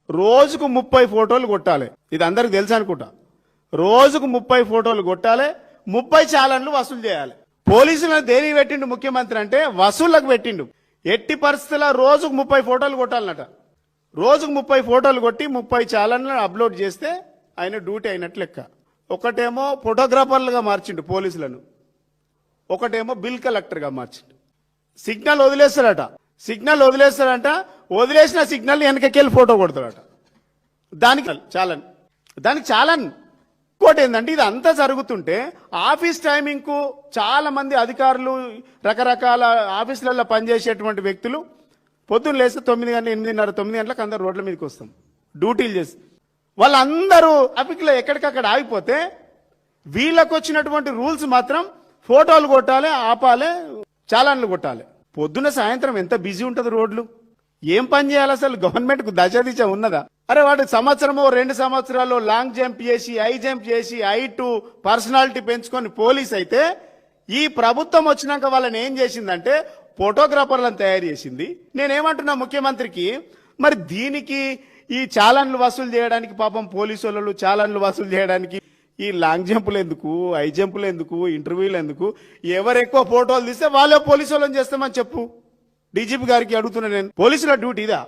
రోజుకు 30 ఫోటోలు కొట్టాలి. ఇది అందరికి తెలుసు అనుకుంటా. రోజుకు 30 ఫోటోలు కొట్టాలి, 30 చాలన్లు వసూలు చేయాలి. పోలీసులను దేనికి పెట్టిండు ముఖ్యమంత్రి అంటే వసూళ్లకు పెట్టిండు. ఎట్టి పరిస్థితుల్లో రోజుకు 30 ఫోటోలు కొట్టాలన్నట. రోజుకు 30 ఫోటోలు కొట్టి 30 చాలన్లను అప్లోడ్ చేస్తే ఆయన డ్యూటీ అయినట్లు లెక్క. ఒకటేమో ఫోటోగ్రాఫర్లుగా మార్చిండు పోలీసులను, ఒకటేమో బిల్ కలెక్టర్గా మార్చిండు. సిగ్నల్ వదిలేస్తాడట, వదిలేసిన సిగ్నల్ వెనకకెళ్ళి ఫోటో కొడతాడట. దానికి చాలన్ ఇంకోటి ఏంటంటే, ఇది అంతా జరుగుతుంటే ఆఫీస్ టైమింగ్ కు చాలా మంది అధికారులు, రకరకాల ఆఫీసులలో పనిచేసేటువంటి వ్యక్తులు పొద్దున్న లేస్తే 9 గంటల 8:30 9 గంటలకు అందరు రోడ్ల మీదకి వస్తాం డ్యూటీలు చేసి. వాళ్ళందరూ ట్రాఫిక్ లో ఎక్కడికక్కడ ఆగిపోతే వీళ్ళకు వచ్చినటువంటి రూల్స్ మాత్రం ఫోటోలు కొట్టాలి, ఆపాలి, చాలాన్లు కొట్టాలి. పొద్దున సాయంత్రం ఎంత బిజీ ఉంటుంది రోడ్లు. ఏం పని చేయాలి అసలు? గవర్నమెంట్ కు దశ ఉన్నదా? అరే వాడు సంవత్సరమో 2 సంవత్సరాలు లాంగ్ జంప్ చేసి, హై జంప్ చేసి, హైట్ పర్సనాలిటీ పెంచుకొని పోలీస్ అయితే, ఈ ప్రభుత్వం వచ్చినాక వాళ్ళని ఏం చేసిందంటే ఫోటోగ్రాఫర్లను తయారు చేసింది. నేనేమంటున్నా ముఖ్యమంత్రికి, మరి దీనికి ఈ చాలన్లు వసూలు చేయడానికి, పాపం పోలీసు వాళ్ళు చాలన్లు వసూలు చేయడానికి ఈ లాంగ్ జంపులు ఎందుకు, హై జంపులు ఎందుకు, ఇంటర్వ్యూలు ఎందుకు? ఎవరు ఎక్కువ ఫోటోలు తీస్తే వాళ్ళే పోలీసు వాళ్ళని చేస్తామని చెప్పు. డీజీపీ గారికి అడుగుతున్నా నేను. పోలీసుల డ్యూటీ ఇదా?